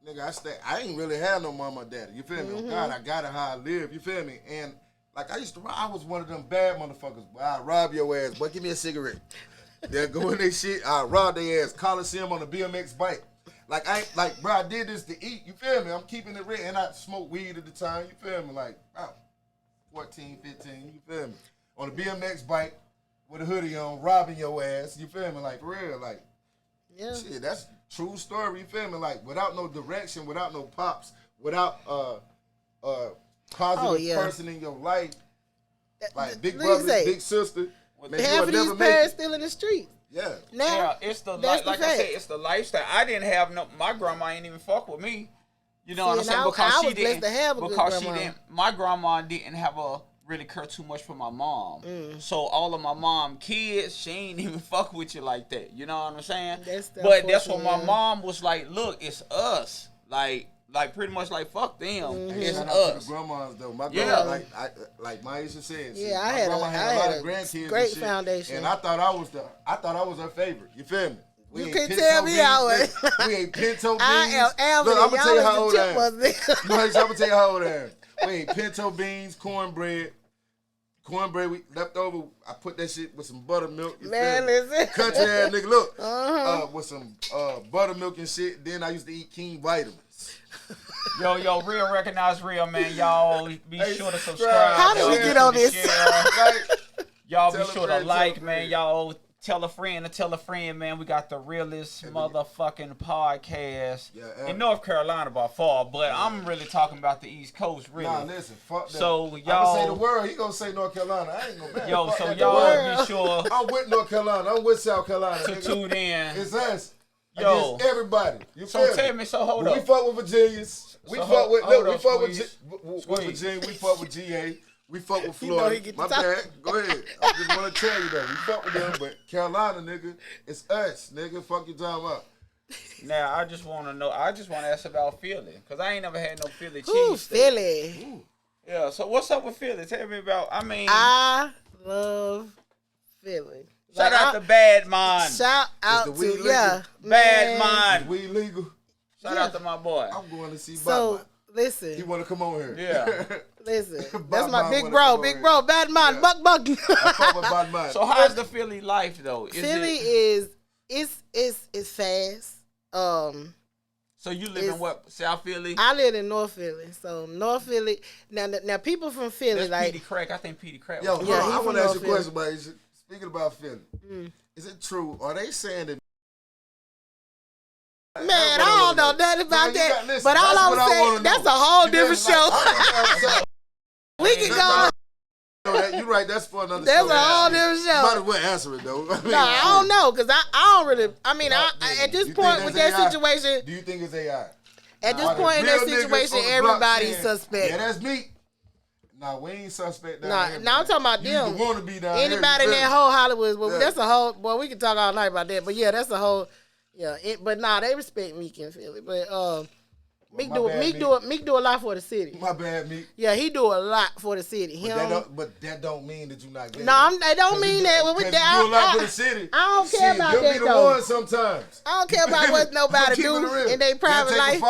Nigga, I ain't really had no mama or daddy. You feel me? Oh God, I got it how I live. You feel me? And like I was one of them bad motherfuckers. Boy, I'd rob your ass. Boy, give me a cigarette. They'll go in their shit. I'd rob their ass. Coliseum on a BMX bike. Like, bro, I did this to eat. You feel me? I'm keeping it real. And I smoked weed at the time. You feel me? Like, about 14, 15. You feel me? On a BMX bike with a hoodie on, robbing your ass. You feel me? Like, for real. Like, shit, that's true story, you feel me? Like, without no direction, without no pops, without positive person in your life, like big brother, big sister. Half of these parents still in the street. Yeah. Now, it's the like I said, it's the lifestyle. I didn't have my grandma ain't even fuck with me. You know what I'm saying? Because my grandma didn't have really care too much for my mom. So all of my mom kids, she ain't even fuck with you like that. You know what I'm saying? That's what my mom was like, look, it's us. Like pretty much like fuck them. It's us. The grandmas though. My grandma, like MYISHA said, I had a lot of grandkids. Great foundation. And I thought I was her favorite. You feel me? You can tell me how it is. We ain't pinto beans. I am Alvin. Look, I'm gonna tell you how old I am. I'm gonna tell you how old I am. We ate pinto beans, cornbread, we left over. I put that shit with some buttermilk. Man, listen. Country ass nigga, look. With some buttermilk and shit. Then I used to eat King vitamins. Yo, real recognize real, man. Y'all be sure to subscribe. How did we get on this? Y'all be sure to like, man. Y'all tell a friend, man. We got the realest motherfucking podcast in North Carolina by far, but I'm really talking about the East Coast, really. Nah, listen, fuck that. So y'all, I'm gonna say the world. He gonna say North Carolina. I ain't gonna back. Yo, so y'all be sure. I'm with North Carolina. I'm with South Carolina. To tune in. It's us. Yo, against everybody. You so tell me. So hold up. We fuck with Virginians. We fuck with Virginia. We fuck with GA. We fuck with Florida. My bad. Go ahead. I just want to tell you that. We fuck with them, but Carolina, nigga, it's us, nigga. Fuck you talking about. Now, I just want to ask about Philly, because I ain't never had no Philly cheese. Ooh, Philly. Ooh. Yeah, so what's up with Philly? Tell me about, I love Philly. Shout out to Bad Mind. Shout out to, Bad Mind. Is weed legal? Shout out to my boy. I'm going to see Bob. Listen. You want to come on here? Yeah. Listen. That's my big bro. Bad Mind. Yeah. Buck. I fuck with Bad Mind. So how's the Philly life, though? Philly is fast. So you live in what, South Philly? I live in North Philly. So North Philly. Now people from Philly, that's Petey Crack. I think Petey Crack. Yo, I want to ask you a question about it. Speaking about Philly, is it true? Are they saying that? Man, I don't know nothing about that. But all I'm saying, that's a whole different show. We can go. You're right. That's for another. That's a whole different show. Might as well answer it though. I don't know, because I don't really. I mean, at this point with that situation. Do you think it's AI? At this point in that situation, everybody's suspect. Yeah, that's me. Nah, we ain't suspect. Now I'm talking about them. You want to be down anybody in that whole Hollywood? Well, that's a whole. Well, we can talk all night about that. But yeah, that's a whole. Yeah, but they respect Meek in Philly. But Meek do a lot for the city. My bad, Meek. Yeah, he do a lot for the city. But that don't mean that you not getting. No, I don't mean that. You do a lot for the city. I don't care about that be the though. one sometimes. I don't care about what nobody do in their private life.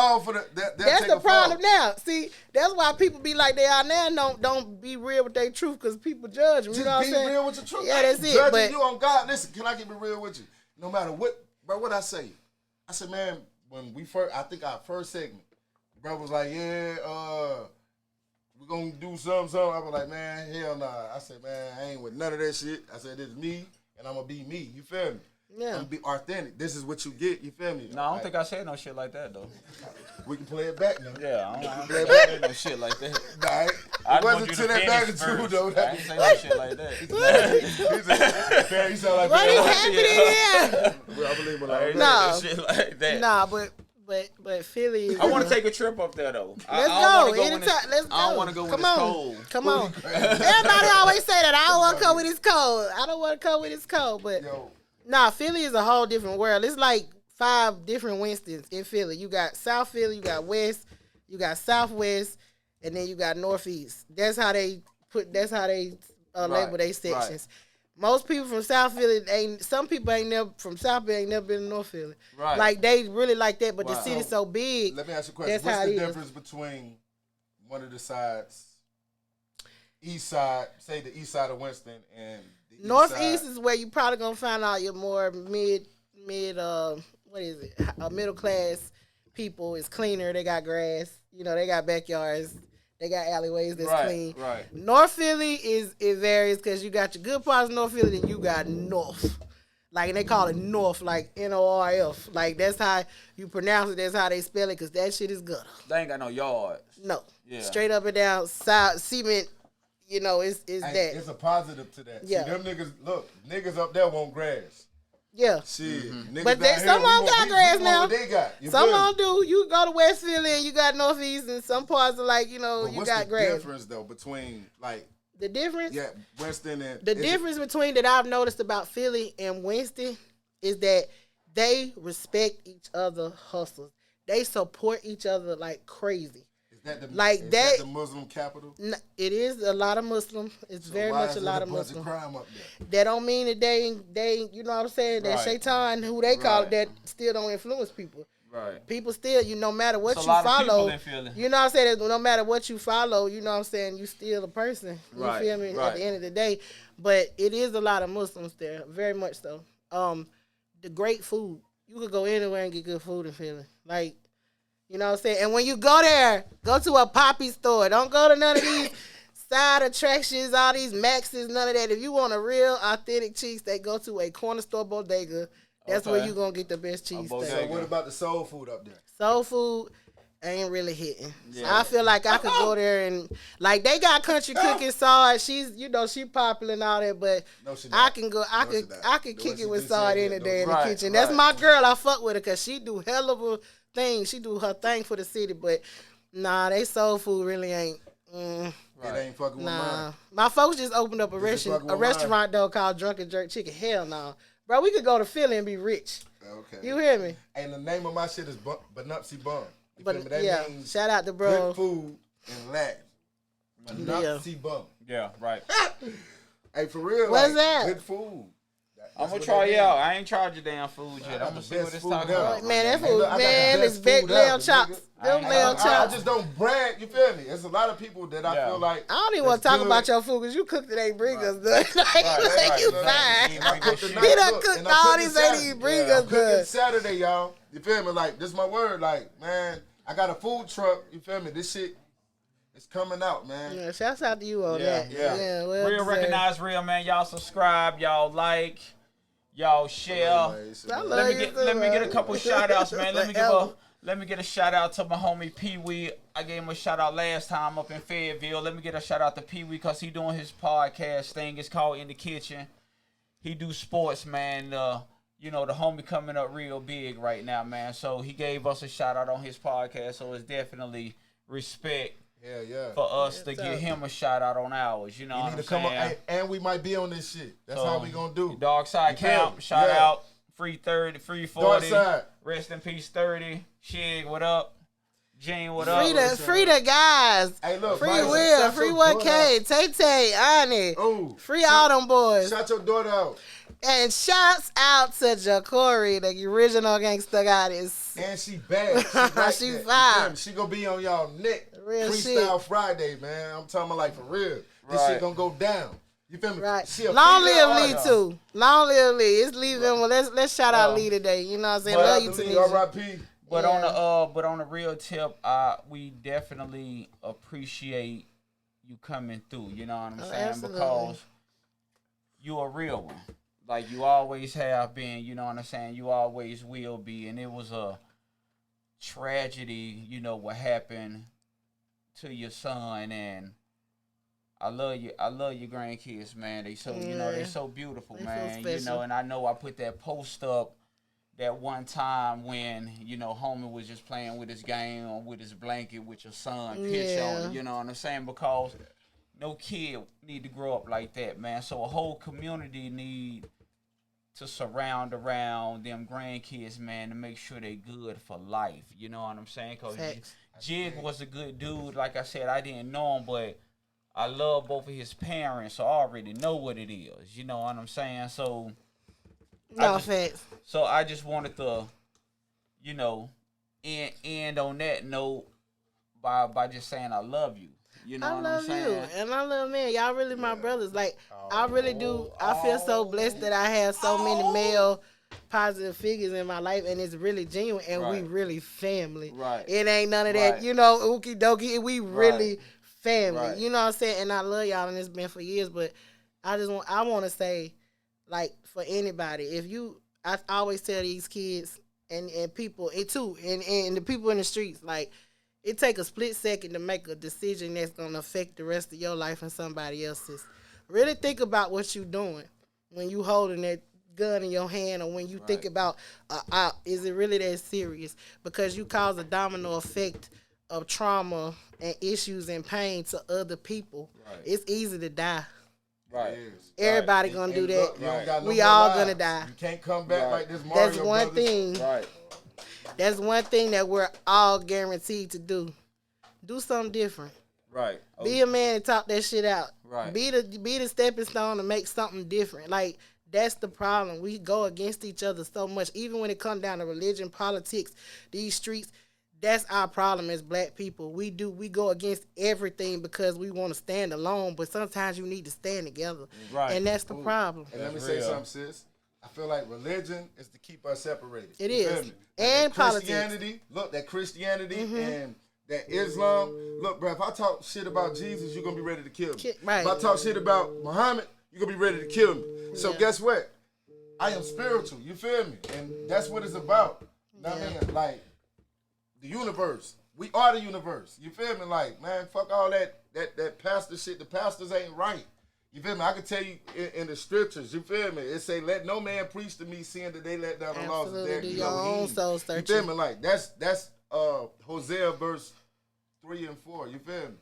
That's the problem now. See, that's why people be like they are now. Don't be real with their truth, because people judge them. You know what I'm saying? Just be real with your truth. Yeah, that's it. Judging you on God. Listen, can I keep it real with you? No matter what bro, what I say? I said, man, when we first, I think our first segment, bro was like, yeah, we're gonna do something. I was like, man, hell nah. I said, man, I ain't with none of that shit. I said, this is me, and I'm gonna be me. You feel me? Yeah. I'm gonna be authentic. This is what you get. You feel me? No, I don't think I said no shit like that though. We can play it back now. Yeah, I don't think I said no shit like that. Nah, it wasn't to that magnitude though. I ain't say no shit like that. You sound like what is happening here? I believe in like No, shit like that. nah, but Philly is. I want to take a trip up there though. Let's go. Anytime. Let's go. I don't want to go when it's cold. Come on. Everybody always say that. I don't want to come when it's cold. I don't want to come when it's cold. But nah, Philly is a whole different world. It's like 5 different Winstons in Philly. You got South Philly, you got West, you got Southwest, and then you got Northeast. That's how they label their sections. Right. Most people from South Philly some people from South Philly ain't never been to North Philly. Right. Like they really like that, but the city's so big. Let me ask you a question. What's the difference between one of the sides, east side, say the east side of Winston, and the east Northeast side? Is where you probably gonna find out your more middle class people. Is cleaner. They got grass. They got backyards. They got alleyways that's clean. Right. North Philly it varies because you got your good parts of North Philly, then you got North. Like, and they call it North, like Norf. Like, that's how you pronounce it. That's how they spell it, because that shit is gutter. They ain't got no yards. No. Yeah. Straight up and down, cement, it's that. It's a positive to that. Yeah. See, them niggas up there want grass. Yeah. Shit. But some of them got grass now. What they got. Some of them do. You go to West Philly and you got Northeast, and some parts are like, you got grass. What's the difference, though, between, like... The difference? Yeah, Winston and... The difference between that I've noticed about Philly and Winston is that they respect each other hustlers. They support each other like crazy. Is that the Muslim capital? It is a lot of Muslim. It's very much a lot of Muslim. Crime up there? That don't mean that they ain't you know what I'm saying? That Shaitan, who they call it, that still don't influence people. Right. People still, no matter what you follow, you know what I'm saying? No matter what you follow, you know what I'm saying? You still a person. You feel me? At the end of the day. But it is a lot of Muslims there. Very much so. The great food. You could go anywhere and get good food in Philly. Like, you know what I'm saying? And when you go there, go to a Poppy store. Don't go to none of these side attractions, all these Maxes, none of that. If you want a real authentic cheesesteak, go to a corner store bodega. That's where you're going to get the best cheesesteak. So what about the soul food up there? Soul food ain't really hitting. Yeah. I feel like I could go there and, like, they got country cooking sauce. She's, she popular and all that, but I can go, I could kick it with sauce any day in the kitchen. That's my girl. I fuck with her because she do hell of a thing. She do her thing for the city, but nah, they soul food really ain't. It ain't fucking with mine. My folks just opened up a restaurant though called Drunken Jerk Chicken. Hell no. Bro, we could go to Philly and be rich. Okay. You hear me? And the name of my shit is Banupsy Bum. But that means shout out to bro. Good food in Latin. Banupsy Bum. Yeah, right. Hey, for real. What's that? Good food. I'm gonna try it out. I ain't tried your damn food yet. I'm gonna see what it's talking about. Man, that food, it's big lamb chops. Them lamb chops. I just don't brag. You feel me? There's a lot of people that I feel like. I don't even want to talk about your food because you cooked it ain't bring us good. Like you fine. He done cooked all these ain't even bring us good. Saturday, y'all. You feel me? Like this, is my word. Like, man, I got a food truck. You feel me? This shit. It's coming out, man. Yeah, shouts out to you on that. Yeah. Well real recognize real, man. Y'all subscribe. Y'all like. Y'all share. Let me get a couple shout outs, man. Let me get a shout out to my homie Pee Wee. I gave him a shout out last time up in Fayetteville. Let me get a shout out to Pee Wee because he doing his podcast thing. It's called In the Kitchen. He do sports, man. The homie coming up real big right now, man. So he gave us a shout out on his podcast. So it's definitely respect. For us to give him a shout out on ours, you know what I'm saying? And we might be on this shit. That's how we gonna do. Dark Side Camp, shout out. Free 30, free 40. Rest in peace 30. Shig, what up? Jane, what up? Free the guys. Hey, look, free Will, free 1K, Tay, Ani. Free all them boys. Shout your daughter out. And shouts out to Jacory, the original gangsta goddess. And she bad. She fine. She gonna be on y'all neck. Real Freestyle shit. Friday, man. I'm talking about like for real. This shit gonna go down. You feel me? Right. Long live Lee too. Long live Lee. It's Lee. Well, let's shout out Lee today. You know what I'm saying? Love you, Tanisha. R.I.P. But on the real tip, we definitely appreciate you coming through. You know what I'm saying? Absolutely. Because you a real one. Like you always have been. You know what I'm saying? You always will be. And it was a tragedy. You know what happened to your son, and I love you. I love your grandkids, man. They so they so beautiful, man. You know, and I know I put that post up that one time when, homie was just playing with his game or with his blanket with your son pitch on it, you know what I'm saying? Because no kid need to grow up like that, man. So a whole community need to surround around them grandkids, man, to make sure they good for life. You know what I'm saying? Because Jig was a good dude. Like I said, I didn't know him, but I love both of his parents, so I already know what it is. You know what I'm saying? So So I just wanted to, end on that note by just saying I love you. You know what I'm saying? I love you, and I love man. Y'all really my brothers. Like I really do. I feel so blessed that I have so many male positive figures in my life, and it's really genuine, and we really family. Right. It ain't none of that, ookie dokie. We really family. Right. You know what I'm saying? And I love y'all, and it's been for years. But I want to say, like, for anybody, I always tell these kids and people, and the people in the streets, like, it take a split second to make a decision that's going to affect the rest of your life and somebody else's. Really think about what you're doing when you holding that gun in your hand, or when you think about, is it really that serious? Because you cause a domino effect of trauma and issues and pain to other people. Right. It's easy to die. Right. Everybody gonna do that. Look, we all gonna die. You can't come back like this Mario That's one thing. Right. That's one thing that we're all guaranteed to do. Do something different. Right. Be a man and talk that shit out. Right. Be the stepping stone to make something different. Like, that's the problem. We go against each other so much. Even when it comes down to religion, politics, these streets, that's our problem as black people. We go against everything because we want to stand alone, but sometimes you need to stand together. Right. And that's the problem. And let me say something, sis. I feel like religion is to keep us separated. It is. And politics. That Christianity and that Islam. Look, bro, if I talk shit about Jesus, you're going to be ready to kill me. Right. If I talk shit about Muhammad, you're going to be ready to kill me. So guess what? I am spiritual. You feel me? And that's what it's about. I mean, like, the universe. We are the universe. You feel me? Like, man, fuck all that pastor shit. The pastors ain't right. You feel me? I can tell you in the scriptures, you feel me? It say, let no man preach to me, seeing that they let down the laws of their your own soul searching. You feel me? Like, that's Hosea verse 3 and 4. You feel me?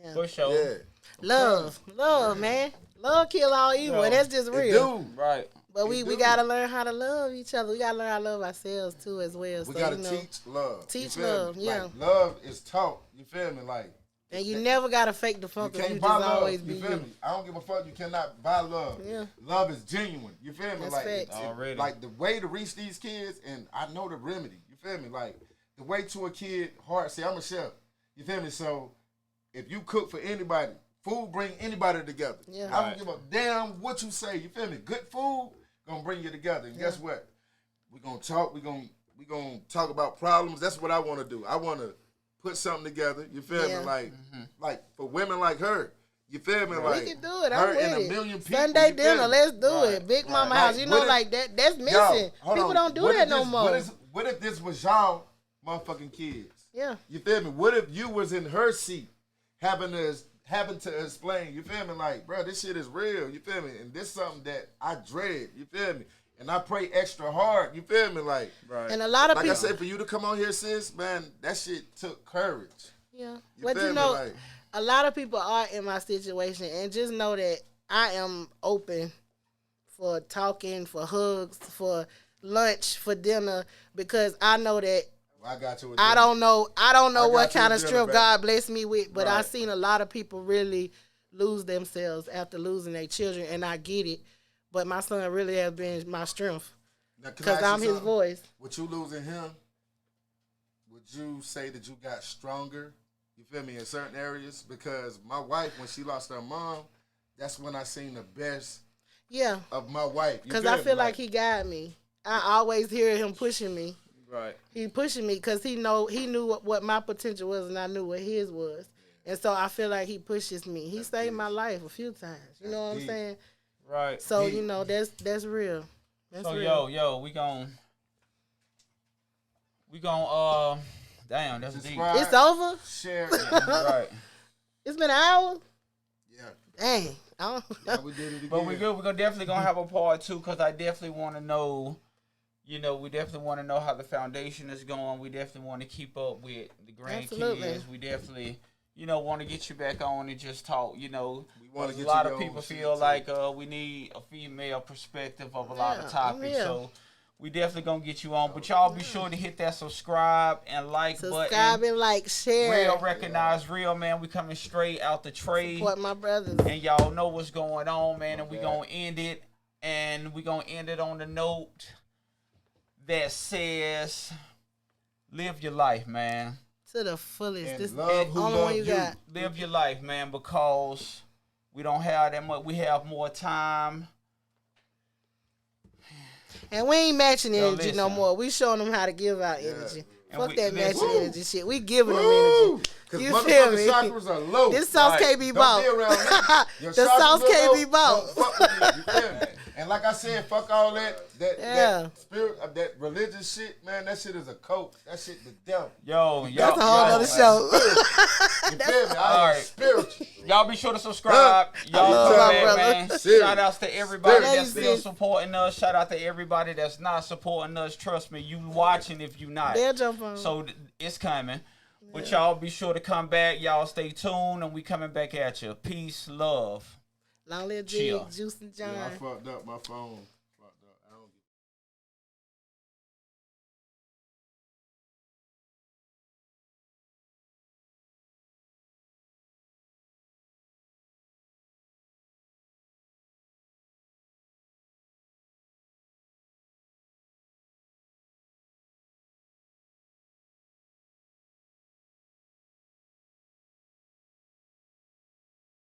Yeah. For sure. Yeah. Love, man. Love kill all evil. And that's just real. Right. But we gotta learn how to love each other. We gotta learn how to love ourselves too as well. We gotta teach love. Teach love, Like, love is taught. You feel me? Like, and you never gotta fake the funk. You can't just buy love. Always be you feel me? I don't give a fuck. You cannot buy love. Yeah. Love is genuine. You feel me? That's like already. Like the way to reach these kids, and I know the remedy. You feel me? Like the way to a kid heart. See, I'm a chef. You feel me? So if you cook for anybody, food bring anybody together. Yeah. I don't give a damn what you say. You feel me? Good food gonna bring you together. And guess what? We gonna talk. We gonna talk about problems. That's what I want to do. I want to put something together. You feel me? Like for women like her. You feel me? Like we can do it. Her and a million people. Sunday dinner. Let's do it. Big mama house. You know, like that. That's missing. People don't do that no more. What if this was y'all motherfucking kids? Yeah. You feel me? What if you was in her seat, having to explain? You feel me? Like, bro, this shit is real. You feel me? And this is something that I dread. You feel me? And I pray extra hard. You feel me? Like, and a lot of like people, I said, for you to come on here, sis, man, that shit took courage. Yeah. But you know, like, a lot of people are in my situation, and just know that I am open for talking, for hugs, for lunch, for dinner, because I know that. I got you. I don't know what kind of strength God blessed me with, but I've seen a lot of people really lose themselves after losing their children, and I get it. But my son really has been my strength because I'm his voice. With you losing him, would you say that you got stronger? You feel me, in certain areas? Because my wife, when she lost her mom, that's when I seen the best Yeah. of my wife. Because I feel like he guided me. I always hear him pushing me. Right. He pushing me because he knew what my potential was and I knew what his was. And so I feel like he pushes me. He saved my life a few times. You know what I'm saying? Right. So, you know, that's real. That's so, real. yo, we gon' damn, that's deep. It's over? Share. Right. It's been an hour? Yeah. Dang. Yeah, we did it again. But we're definitely gonna have a part 2 because I definitely want to know. You know, we definitely want to know how the foundation is going. We definitely want to keep up with the grandkids. We definitely, you know, want to get you back on and just talk. You know, a lot of people feel like we need a female perspective of a lot of topics. So we definitely gonna get you on. But y'all be sure to hit that subscribe and like button. Subscribe and like, share. Real recognize real, man. We coming straight out the trade. Support my brothers. And y'all know what's going on, man. And we gonna end it. And we gonna end it on the note that says, live your life, man. To the fullest. And This love who only love one you got. Live your life, man, because we don't have that much. We have more time. And we ain't matching energy no listen. more. We showing them how to give out energy. And Fuck we- that listen. matching Woo. energy shit. We giving them Woo! energy. Because You feel me? motherfucking chakras are low. This sauce Right. can't be Don't bought. be around me. Your The chakras sauce are can't low. be bought. Don't fuck with me. You feel me? And like I said, fuck all that spirit, that religious shit, man. That shit is a cult. That shit the devil. Yo, That's a whole other show. You feel me? I am spiritual. Y'all be sure to subscribe. Y'all love come my back, brother. man. Serious. Shout outs to everybody that's still Serious. supporting us. Shout out to everybody that's not supporting us. Trust me, you watching if you not. They'll jump on. So it's coming. But y'all be sure to come back. Y'all stay tuned, and we coming back at you. Peace, love. Long live Chill. Jig, Juice and John. Yeah, I fucked up my phone.